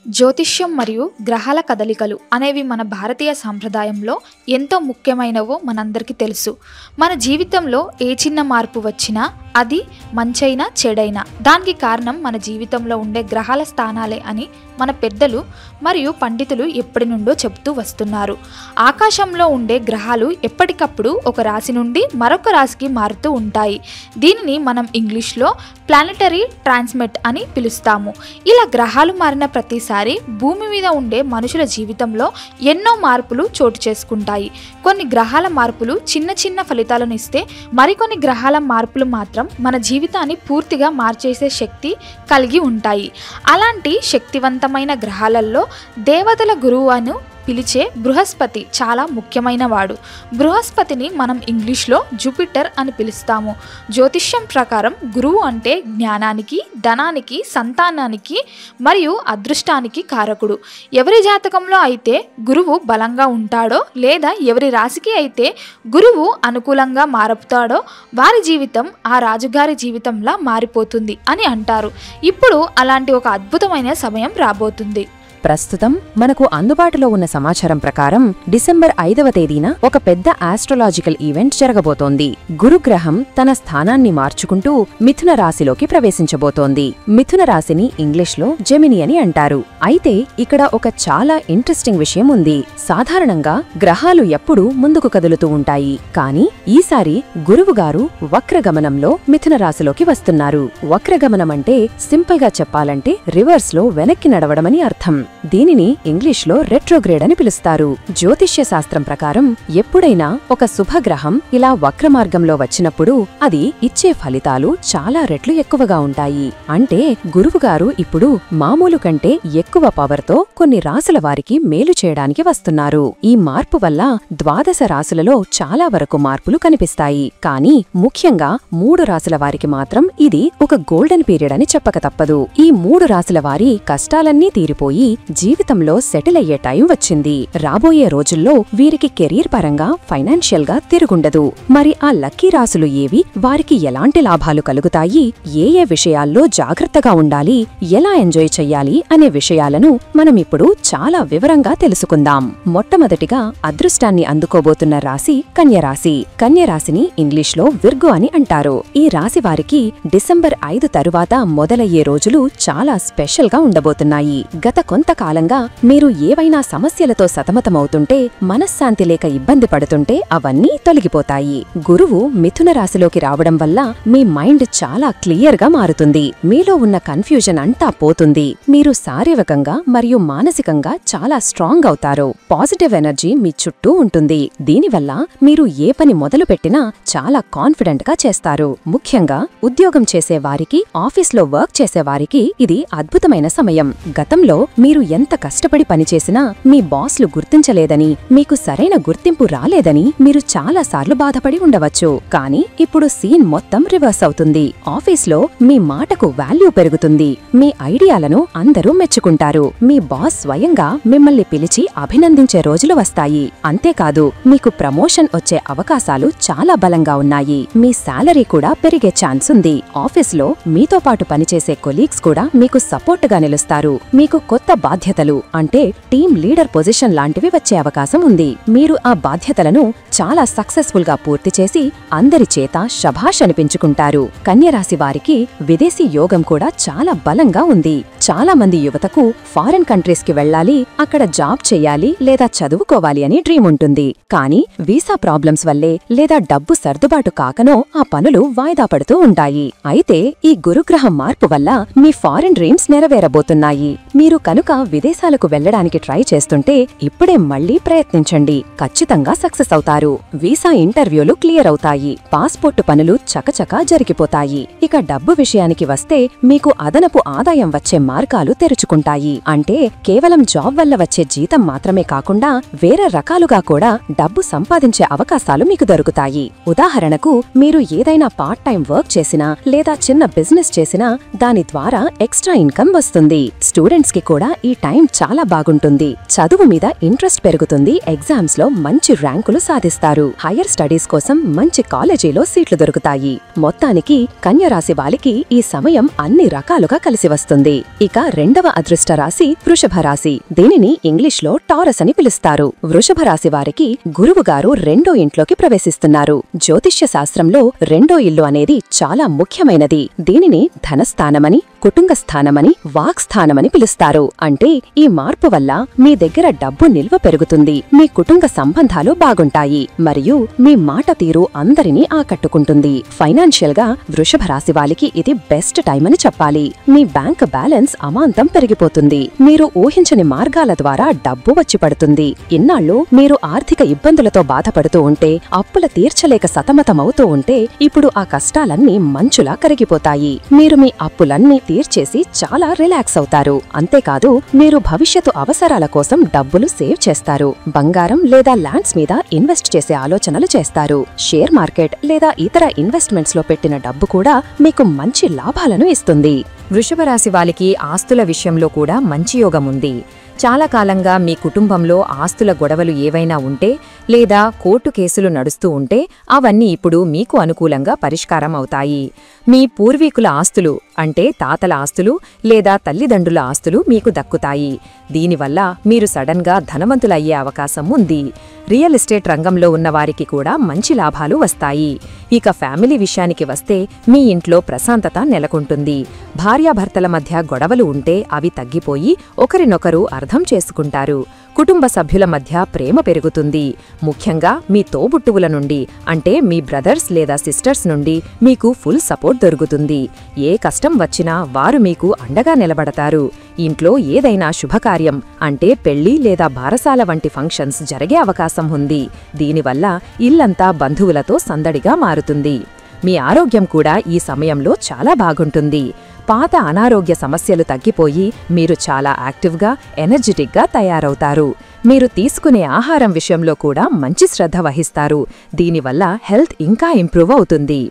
జ్యోతిష్యం మరియు గ్రహాల కదలికలు అనేవి మన భారతీయ సాంప్రదాయంలో ఎంతో ముఖ్యమైనవో మనందరికీ తెలుసు. మన జీవితంలో ఏ చిన్న మార్పు వచ్చినా అది మంచైనా చెడైనా దానికి కారణం మన జీవితంలో ఉండే గ్రహాల స్థానాలే అని మన పెద్దలు మరియు పండితులు ఎప్పటి నుండో చెబుతూ వస్తున్నారు. ఆకాశంలో ఉండే గ్రహాలు ఎప్పటికప్పుడు ఒక రాశి నుండి మరొక రాశికి మారుతూ ఉంటాయి. దీనిని మనం ఇంగ్లీష్లో ప్లానెటరీ ట్రాన్స్మిట్ అని పిలుస్తాము. ఇలా గ్రహాలు మారిన ప్రతిసారి భూమి మీద ఉండే మనుషుల జీవితంలో ఎన్నో మార్పులు చోటు చేసుకుంటాయి. కొన్ని గ్రహాల మార్పులు చిన్న చిన్న ఫలితాలను ఇస్తే మరికొన్ని గ్రహాల మార్పులు మాత్రం మన జీవితాన్ని పూర్తిగా మార్చేసే శక్తి కలిగి ఉంటాయి. అలాంటి శక్తివంతమైన గ్రహాలలో దేవతల గురువు అని పిలిచే బృహస్పతి చాలా ముఖ్యమైన వాడు. బృహస్పతిని మనం ఇంగ్లీష్లో జూపిటర్ అని పిలుస్తాము. జ్యోతిష్యం ప్రకారం గురువు అంటే జ్ఞానానికి, ధనానికి, సంతానానికి మరియు అదృష్టానికి కారకుడు. ఎవరి జాతకంలో అయితే గురువు బలంగా ఉంటాడో లేదా ఎవరి రాశికి అయితే గురువు అనుకూలంగా మారుతాడో వారి జీవితం ఆ రాజుగారి జీవితంలా మారిపోతుంది అని అంటారు. ఇప్పుడు అలాంటి ఒక అద్భుతమైన సమయం రాబోతుంది. ప్రస్తుతం మనకు అందుబాటులో ఉన్న సమాచారం ప్రకారం డిసెంబర్ 5వ తేదీన ఒక పెద్ద ఆస్ట్రాలాజికల్ ఈవెంట్ జరగబోతోంది. గురుగ్రహం తన స్థానాన్ని మార్చుకుంటూ మిథున రాశిలోకి ప్రవేశించబోతోంది. మిథున రాశిని ఇంగ్లీష్లో జెమిని అని అంటారు. అయితే ఇక్కడ ఒక చాలా ఇంట్రెస్టింగ్ విషయం ఉంది. సాధారణంగా గ్రహాలు ఎప్పుడూ ముందుకు కదులుతూ ఉంటాయి. కానీ ఈసారి గురువుగారు వక్రగమనంలో మిథున రాశిలోకి వస్తున్నారు. వక్రగమనం అంటే సింపుల్ గా చెప్పాలంటే రివర్స్ లో వెనక్కి నడవడమని అర్థం. దీనిని ఇంగ్లీష్లో రెట్రోగ్రేడ్ అని పిలుస్తారు. జ్యోతిష్య శాస్త్రం ప్రకారం ఎప్పుడైనా ఒక శుభగ్రహం ఇలా వక్రమార్గంలో వచ్చినప్పుడు అది ఇచ్చే ఫలితాలు చాలా రెట్లు ఎక్కువగా ఉంటాయి. అంటే గురువుగారు ఇప్పుడు మామూలు కంటే ఎక్కువ పవర్తో కొన్ని రాసుల వారికి మేలు చేయడానికి వస్తున్నారు. ఈ మార్పు వల్ల 12 రాసులలో చాలా వరకు మార్పులు కనిపిస్తాయి. కానీ ముఖ్యంగా 3 రాసుల వారికి మాత్రం ఇది ఒక గోల్డెన్ పీరియడ్ అని చెప్పక తప్పదు. ఈ 3 రాసుల వారి కష్టాలన్నీ తీరిపోయి జీవితంలో సెటిల్ అయ్యే టైం వచ్చింది. రాబోయే రోజుల్లో వీరికి కెరీర్ పరంగా ఫైనాన్షియల్ గా తిరుగుండదు. మరి ఆ లక్కీ రాసులు ఏవి, వారికి ఎలాంటి లాభాలు కలుగుతాయి, ఏ ఏ విషయాల్లో జాగ్రత్తగా ఉండాలి, ఎలా ఎంజాయ్ చెయ్యాలి అనే విషయాలను మనమిప్పుడు చాలా వివరంగా తెలుసుకుందాం. మొట్టమొదటిగా అదృష్టాన్ని అందుకోబోతున్న రాశి కన్యరాశి. కన్యరాశిని ఇంగ్లీష్లో విర్గో అని అంటారు. ఈ రాశి వారికి డిసెంబర్ 5 తరువాత మొదలయ్యే రోజులు చాలా స్పెషల్ గా ఉండబోతున్నాయి. గత కొంతకాలంగా మీరు ఏవైనా సమస్యలతో సతమతమవుతుంటే, మనశ్శాంతి లేక ఇబ్బంది పడుతుంటే అవన్నీ తొలగిపోతాయి. గురువు మిథున రాశిలోకి రావడం వల్ల మీ మైండ్ చాలా క్లియర్ గా మారుతుంది. మీలో ఉన్న కన్ఫ్యూజన్ అంతా పోతుంది. మీరు శారీరకంగా మరియు మానసికంగా చాలా స్ట్రాంగ్ అవుతారు. పాజిటివ్ ఎనర్జీ మీ చుట్టూ ఉంటుంది. దీనివల్ల మీరు ఏ పని మొదలు పెట్టినా చాలా కాన్ఫిడెంట్ గా చేస్తారు. ముఖ్యంగా ఉద్యోగం చేసే వారికి, ఆఫీస్లో వర్క్ చేసే వారికి ఇది అద్భుతమైన సమయం. గతంలో మీరు ఎంత కష్టపడి పనిచేసినా మీ బాస్లు గుర్తించలేదని, మీకు సరైన గుర్తింపు రాలేదని మీరు చాలాసార్లు బాధపడి ఉండవచ్చు. కానీ ఇప్పుడు సీన్ మొత్తం రివర్స్ అవుతుంది. ఆఫీస్లో మీ మాటకు వాల్యూ పెరుగుతుంది. మీ ఐడియాలను అందరూ మెచ్చుకుంటారు. మీ బాస్ స్వయంగా మిమ్మల్ని పిలిచి అభినందించే రోజులు వస్తాయి. అంతేకాదు మీకు ప్రమోషన్ వచ్చే అవకాశాలు చాలా బలంగా ఉన్నాయి. మీ శాలరీ కూడా పెరిగే ఛాన్స్ ఉంది. ఆఫీస్లో మీతో పాటు పనిచేసే కొలీగ్స్ కూడా మీకు సపోర్టుగా నిలుస్తారు. మీకు కొత్త బాధ్యతలు అంటే టీమ్ లీడర్ పొజిషన్ లాంటివి వచ్చే అవకాశం ఉంది. మీరు ఆ బాధ్యతలను చాలా సక్సెస్ఫుల్ గా పూర్తి చేసి అందరి చేత శభాష్ అనిపించుకుంటారు. కన్యరాశి వారికి విదేశీ యోగం కూడా చాలా బలంగా ఉంది. చాలా మంది యువతకు ఫారెన్ కంట్రీస్ కి వెళ్లాలి, అక్కడ జాబ్ చెయ్యాలి లేదా చదువుకోవాలి అని డ్రీమ్ ఉంటుంది. కానీ వీసా ప్రాబ్లమ్స్ వల్లే లేదా డబ్బు సర్దుబాటు కాకనో ఆ పనులు వాయిదా పడుతూ ఉంటాయి. అయితే ఈ గురుగ్రహం మార్పు వల్ల మీ ఫారెన్ డ్రీమ్స్ నెరవేరబోతున్నాయి. మీరు కనుక విదేశాలకు వెళ్లడానికి ట్రై చేస్తుంటే ఇప్పుడే మళ్లీ ప్రయత్నించండి. ఖచ్చితంగా సక్సెస్ అవుతారు. వీసా ఇంటర్వ్యూలు క్లియర్ అవుతాయి. పాస్పోర్టు పనులు చకచకా జరిగిపోతాయి. ఇక డబ్బు విషయానికి వస్తే మీకు అదనపు ఆదాయం వచ్చే మార్గాలు తెరుచుకుంటాయి. అంటే కేవలం జాబ్ వల్ల వచ్చే జీతం మాత్రమే కాకుండా వేరే రకాలుగా కూడా డబ్బు సంపాదించే అవకాశాలు మీకు దొరుకుతాయి. ఉదాహరణకు మీరు ఏదైనా పార్ట్ టైం వర్క్ చేసినా లేదా చిన్న బిజినెస్ చేసినా దాని ద్వారా ఎక్స్ట్రా ఇన్కమ్ వస్తుంది. స్టూడెంట్స్ కి కూడా ఈ ఈ టైం చాలా బాగుంటుంది. చదువు మీద ఇంట్రెస్ట్ పెరుగుతుంది, ఎగ్జామ్స్ లో మంచి ర్యాంకులు సాధిస్తారు, హైయర్ స్టడీస్ కోసం మంచి కాలేజీలో సీట్లు దొరుకుతాయి. మొత్తానికి కన్య రాశి వారికి ఈ సమయం అన్ని రకాలుగా కలిసి వస్తుంది. ఇక రెండవ అదృష్ట రాశి వృషభ రాశి. దీనిని ఇంగ్లీష్ లో టారస్ అని పిలుస్తారు. వృషభ రాశి వారికి గురువు గారు రెండో ఇంట్లోకి ప్రవేశిస్తున్నారు. జ్యోతిష్య శాస్త్రంలో రెండో ఇల్లు అనేది చాలా ముఖ్యమైనది. దీనిని ధనస్థానమని, కుటుంబ స్థానమని, వాక్ స్థానమని పిలుస్తారు. అంటే ఈ మార్పు వల్ల మీ దగ్గర డబ్బు నిల్వ పెరుగుతుంది, మీ కుటుంబ సంబంధాలు బాగుంటాయి, మరియు మీ మాట తీరు అందరినీ ఆకట్టుకుంటుంది. ఫైనాన్షియల్ గా వృషభ రాశి వాళ్ళకి ఇది బెస్ట్ టైం అని చెప్పాలి. మీ బ్యాంక్ బ్యాలెన్స్ అమాంతం పెరిగిపోతుంది. మీరు ఊహించని మార్గాల ద్వారా డబ్బు వచ్చి పడుతుంది. ఇన్నాళ్ళు మీరు ఆర్థిక ఇబ్బందులతో బాధపడుతూ ఉంటే, అప్పుల తీర్చలేక సతమతమవుతూ ఉంటే, ఇప్పుడు ఆ కష్టాలన్నీ మంచులా కరిగిపోతాయి. మీరు మీ అప్పులన్నీ తీర్చేసి చాలా రిలాక్స్ అవుతారు. అంతేకాదు, మీరు భవిష్యత్తు అవసరాల కోసం డబ్బులు సేవ్ చేస్తారు. బంగారం లేదా ల్యాండ్స్ మీద ఇన్వెస్ట్ చేసే ఆలోచనలు చేస్తారు. షేర్ మార్కెట్ లేదా ఇతర ఇన్వెస్ట్మెంట్స్ లో పెట్టిన డబ్బు కూడా మీకు మంచి లాభాలను ఇస్తుంది. వృషభ రాశి వారికి ఆస్తుల విషయంలో కూడా మంచి యోగం ఉంది. చాలా కాలంగా మీ కుటుంబంలో ఆస్తుల గొడవలు ఏవైనా ఉంటే లేదా కోర్టు కేసులు నడుస్తూ ఉంటే అవన్నీ ఇప్పుడు మీకు అనుకూలంగా పరిష్కారం అవుతాయి. మీ పూర్వీకుల ఆస్తులు అంటే తాతల ఆస్తులు లేదా తల్లిదండ్రుల ఆస్తులు మీకు దక్కుతాయి. దీనివల్ల మీరు సడన్గా ధనవంతులయ్యే అవకాశం ఉంది. రియల్ ఎస్టేట్ రంగంలో ఉన్నవారికి కూడా మంచి లాభాలు వస్తాయి. ఇక ఫ్యామిలీ విషయానికి వస్తే మీ ఇంట్లో ప్రశాంతత నెలకొంటుంది. భార్యాభర్తల మధ్య గొడవలు ఉంటే అవి తగ్గిపోయి ఒకరినొకరు అర్థం చేసుకుంటారు. కుటుంబ సభ్యుల మధ్య ప్రేమ పెరుగుతుంది. ముఖ్యంగా మీ తోబుట్టువుల నుండి అంటే మీ బ్రదర్స్ లేదా సిస్టర్స్ నుండి మీకు ఫుల్ సపోర్ట్ దొరుకుతుంది. ఏ కష్టం వచ్చినా వారు మీకు అండగా నిలబడతారు. ఇంట్లో ఏదైనా శుభకార్యం అంటే పెళ్లి లేదా బారసాల వంటి ఫంక్షన్స్ జరిగే అవకాశం ఉంది. దీనివల్ల ఇల్లంతా బంధువులతో సందడిగా మారుతుంది. మీ ఆరోగ్యం కూడా ఈ సమయంలో చాలా బాగుంటుంది. పాత అనారోగ్య సమస్యలు తగ్గిపోయి మీరు చాలా యాక్టివ్గా, ఎనర్జెటిక్గా తయారవుతారు. మీరు తీసుకునే ఆహారం విషయంలో కూడా మంచి శ్రద్ధ వహిస్తారు. దీనివల్ల హెల్త్ ఇంకా ఇంప్రూవ్ అవుతుంది.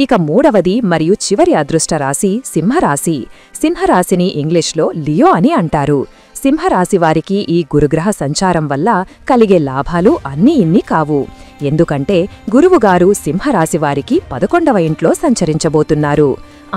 ఇక మూడవది మరియు చివరి అదృష్ట రాశి సింహరాశి. సింహరాశిని ఇంగ్లీష్లో లియో అని అంటారు. సింహరాశి వారికి ఈ గురుగ్రహ సంచారం వల్ల కలిగే లాభాలు అన్నీ ఇన్ని కావు. ఎందుకంటే గురువుగారు సింహరాశి వారికి 11వ ఇంట్లో సంచరించబోతున్నారు.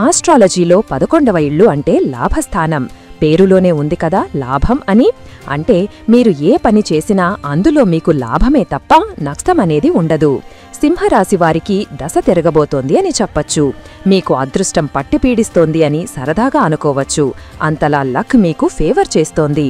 ఆస్ట్రాలజీలో 11వ ఇల్లు అంటే లాభస్థానం. పేరులోనే ఉంది కదా లాభం అని. అంటే మీరు ఏ పని చేసినా అందులో మీకు లాభమే తప్ప నష్టమనేది ఉండదు. సింహరాశి వారికి దశ తిరగబోతోంది అని చెప్పచ్చు. మీకు అదృష్టం పట్టి పీడిస్తోంది అని సరదాగా అనుకోవచ్చు. అంతలా లక్ మీకు ఫేవర్ చేస్తోంది.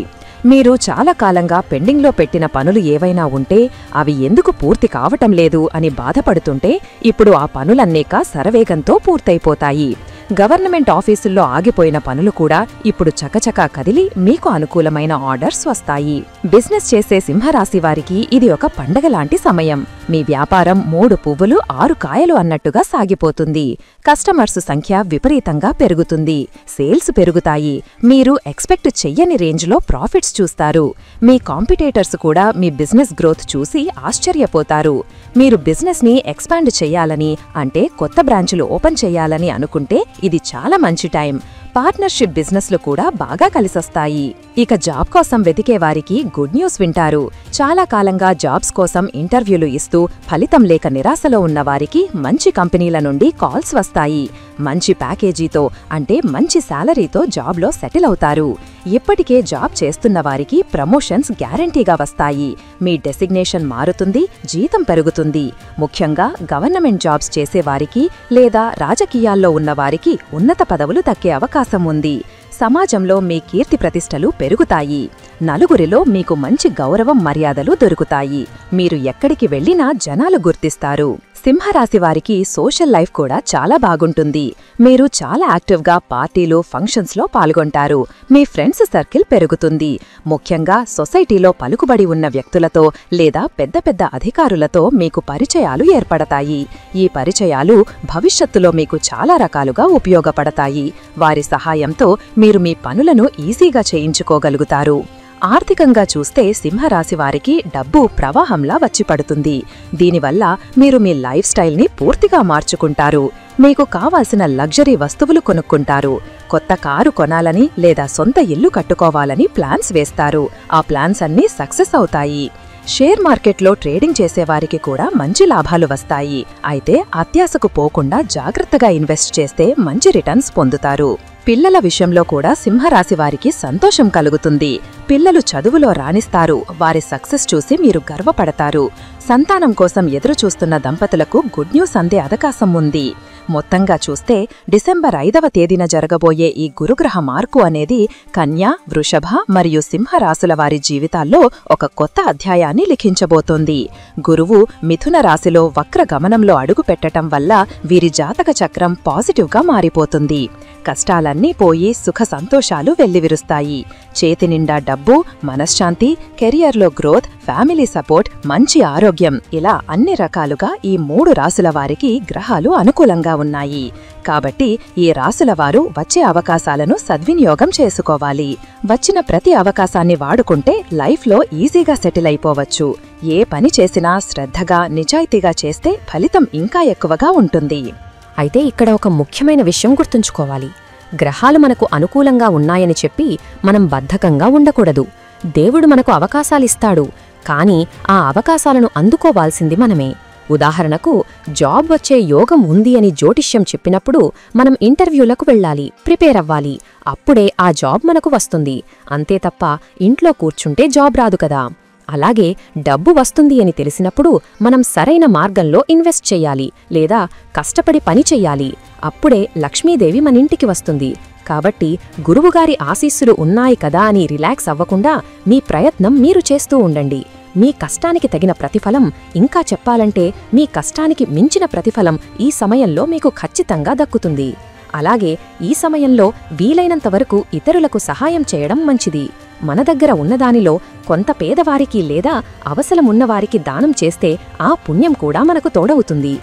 మీరు చాలా కాలంగా పెండింగ్లో పెట్టిన పనులు ఏవైనా ఉంటే అవి ఎందుకు పూర్తి కావటం లేదు అని బాధపడుతుంటే ఇప్పుడు ఆ పనులన్నేక శరవేగంతో పూర్తయిపోతాయి. గవర్నమెంట్ ఆఫీసుల్లో ఆగిపోయిన పనులు కూడా ఇప్పుడు చకచకా కదిలి మీకు అనుకూలమైన ఆర్డర్స్ వస్తాయి. బిజినెస్ చేసే సింహరాశి వారికి ఇది ఒక పండగలాంటి సమయం. మీ వ్యాపారం 3 పువ్వులు 6 కాయలు అన్నట్టుగా సాగిపోతుంది. కస్టమర్స్ సంఖ్య విపరీతంగా పెరుగుతుంది. సేల్స్ పెరుగుతాయి. మీరు ఎక్స్పెక్ట్ చెయ్యని రేంజ్లో ప్రాఫిట్స్ చూస్తారు. మీ కాంపిటేటర్స్ కూడా మీ బిజినెస్ గ్రోత్ చూసి ఆశ్చర్యపోతారు. మీరు బిజినెస్ని ఎక్స్పాండ్ చెయ్యాలని అంటే కొత్త బ్రాంచులు ఓపెన్ చెయ్యాలని అనుకుంటే ఇది చాలా మంచి టైం. పార్ట్నర్షిప్ బిజినెస్లు కూడా బాగా కలిసొస్తాయి. ఇక జాబ్ కోసం వెతికే వారికి గుడ్ న్యూస్ వింటారు. చాలా కాలంగా జాబ్స్ కోసం ఇంటర్వ్యూలు ఇస్తూ ఫలితం లేక నిరాశలో ఉన్నవారికి మంచి కంపెనీల నుండి కాల్స్ వస్తాయి. మంచి ప్యాకేజీతో అంటే మంచి శాలరీతో జాబ్లో సెటిల్ అవుతారు. ఇప్పటికే జాబ్ చేస్తున్న వారికి ప్రమోషన్స్ గ్యారంటీగా వస్తాయి. మీ డెసిగ్నేషన్ మారుతుంది, జీతం పెరుగుతుంది. ముఖ్యంగా గవర్నమెంట్ జాబ్స్ చేసేవారికి లేదా రాజకీయాల్లో ఉన్నవారికి ఉన్నత పదవులు దక్కే అవకాశం ఉంది. సమాజంలో మీ కీర్తి ప్రతిష్టలు పెరుగుతాయి. నలుగురిలో మీకు మంచి గౌరవం మర్యాదలు దొరుకుతాయి. మీరు ఎక్కడికి వెళ్లినా జనాలు గుర్తిస్తారు. సింహరాశి వారికి సోషల్ లైఫ్ కూడా చాలా బాగుంటుంది. మీరు చాలా యాక్టివ్గా పార్టీలు, ఫంక్షన్స్లో పాల్గొంటారు. మీ ఫ్రెండ్స్ సర్కిల్ పెరుగుతుంది. ముఖ్యంగా సొసైటీలో పలుకుబడి ఉన్న వ్యక్తులతో లేదా పెద్ద పెద్ద అధికారులతో మీకు పరిచయాలు ఏర్పడతాయి. ఈ పరిచయాలు భవిష్యత్తులో మీకు చాలా రకాలుగా ఉపయోగపడతాయి. వారి సహాయంతో మీరు మీ పనులను ఈజీగా చేయించుకోగలుగుతారు. ఆర్థికంగా చూస్తే సింహరాశి వారికి డబ్బు ప్రవాహంలా వచ్చిపడుతుంది. దీనివల్ల మీరు మీ లైఫ్ స్టైల్ని పూర్తిగా మార్చుకుంటారు. మీకు కావాల్సిన లగ్జరీ వస్తువులు కొనుక్కుంటారు. కొత్త కారు కొనాలని లేదా సొంత ఇల్లు కట్టుకోవాలని ప్లాన్స్ వేస్తారు. ఆ ప్లాన్స్ అన్నీ సక్సెస్ అవుతాయి. షేర్ మార్కెట్లో ట్రేడింగ్ చేసేవారికి కూడా మంచి లాభాలు వస్తాయి. అయితే అత్యాశకు పోకుండా జాగ్రత్తగా ఇన్వెస్ట్ చేస్తే మంచి రిటర్న్స్ పొందుతారు. పిల్లల విషయంలో కూడా సింహరాశి వారికి సంతోషం కలుగుతుంది. పిల్లలు చదువులో రాణిస్తారు. వారి సక్సెస్ చూసి మీరు గర్వపడతారు. సంతానం కోసం ఎదురుచూస్తున్న దంపతులకు గుడ్ న్యూస్ అందే అవకాశం ఉంది. మొత్తంగా చూస్తే డిసెంబర్ 5వ తేదీన జరగబోయే ఈ గురుగ్రహ మార్పు అనేది కన్యా, వృషభ మరియు సింహరాశుల వారి జీవితాల్లో ఒక కొత్త అధ్యాయాన్ని లిఖించబోతోంది. గురువు మిథున రాశిలో వక్ర గమనంలో అడుగుపెట్టటం వల్ల వీరి జాతక చక్రం పాజిటివ్గా మారిపోతుంది. కష్టాలన్నీ పోయి సుఖ సంతోషాలు వెల్లివిరుస్తాయి. చేతినిండా డబ్బు, మనశ్శాంతి, కెరియర్లో గ్రోత్, ఫ్యామిలీ సపోర్ట్, మంచి ఆరోగ్యం, ఇలా అన్ని రకాలుగా ఈ 3 రాశుల వారికి గ్రహాలు అనుకూలంగా ఉన్నాయి. కాబట్టి ఈ రాశుల వారు వచ్చే అవకాశాలను సద్వినియోగం చేసుకోవాలి. వచ్చిన ప్రతి అవకాశాన్ని వాడుకుంటే లైఫ్లో ఈజీగా సెటిల్ అయిపోవచ్చు. ఏ పని చేసినా శ్రద్ధగా, నిజాయితీగా చేస్తే ఫలితం ఇంకా ఎక్కువగా ఉంటుంది. అయితే ఇక్కడ ఒక ముఖ్యమైన విషయం గుర్తుంచుకోవాలి. గ్రహాలు మనకు అనుకూలంగా ఉన్నాయని చెప్పి మనం బద్ధకంగా ఉండకూడదు. దేవుడు మనకు అవకాశాలిస్తాడు, కానీ ఆ అవకాశాలను అందుకోవాల్సింది మనమే. ఉదాహరణకు జాబ్ వచ్చే యోగం ఉంది అని జ్యోతిష్యం చెప్పినప్పుడు మనం ఇంటర్వ్యూలకు వెళ్ళాలి, ప్రిపేర్ అవ్వాలి. అప్పుడే ఆ జాబ్ మనకు వస్తుంది. అంతే తప్ప ఇంట్లో కూర్చుంటే జాబ్ రాదు కదా. అలాగే డబ్బు వస్తుంది అని తెలిసినప్పుడు మనం సరైన మార్గంలో ఇన్వెస్ట్ చెయ్యాలి లేదా కష్టపడి పని చెయ్యాలి. అప్పుడే లక్ష్మీదేవి మనింటికి వస్తుంది. కాబట్టి గురువుగారి ఆశీస్సులు ఉన్నాయి కదా అని రిలాక్స్ అవ్వకుండా మీ ప్రయత్నం మీరు చేస్తూ ఉండండి. మీ కష్టానికి తగిన ప్రతిఫలం, ఇంకా చెప్పాలంటే మీ కష్టానికి మించిన ప్రతిఫలం ఈ సమయంలో మీకు ఖచ్చితంగా దక్కుతుంది. అలాగే ఈ సమయంలో వీలైనంతవరకు ఇతరులకు సహాయం చేయడం మంచిది. మన దగ్గర ఉన్నదానిలో కొంత పేదవారికి లేదా అవసరమున్నవారికి దానం చేస్తే ఆ పుణ్యం కూడా మనకు తోడవుతుంది.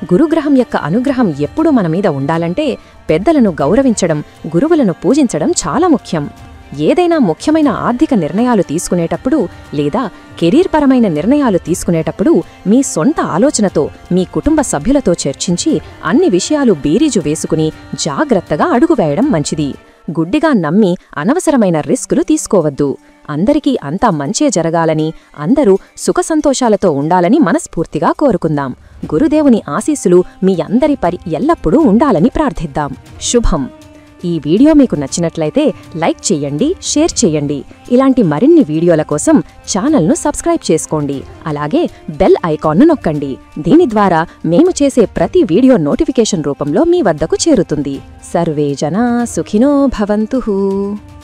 గురుగ్రహం యొక్క అనుగ్రహం ఎప్పుడూ మనమీద ఉండాలంటే పెద్దలను గౌరవించడం, గురువులను పూజించడం చాలా ముఖ్యం. ఏదైనా ముఖ్యమైన ఆర్థిక నిర్ణయాలు తీసుకునేటప్పుడు లేదా కెరీర్ పరమైన నిర్ణయాలు తీసుకునేటప్పుడు మీ సొంత ఆలోచనతో, మీ కుటుంబ సభ్యులతో చర్చించి అన్ని విషయాలు బేరీజు వేసుకుని జాగ్రత్తగా అడుగువేయడం మంచిది. గుడ్డిగా నమ్మి అనవసరమైన రిస్కులు తీసుకోవద్దు. అందరికీ అంతా మంచే జరగాలని, అందరూ సుఖసంతోషాలతో ఉండాలని మనస్ఫూర్తిగా కోరుకుందాం. గురుదేవుని ఆశీస్సులు మీ అందరిపై ఎల్లప్పుడూ ఉండాలని ప్రార్థిద్దాం. శుభం. ఈ వీడియో మీకు నచ్చినట్లయితే లైక్ చేయండి, షేర్ చేయండి. ఇలాంటి మరిన్ని వీడియోల కోసం ఛానల్ను సబ్స్క్రైబ్ చేసుకోండి. అలాగే బెల్ ఐకాన్ను నొక్కండి. దీని ద్వారా మేము చేసే ప్రతి వీడియో నోటిఫికేషన్ రూపంలో మీ వద్దకు చేరుతుంది. సర్వే జనా సుఖినో భవంతు.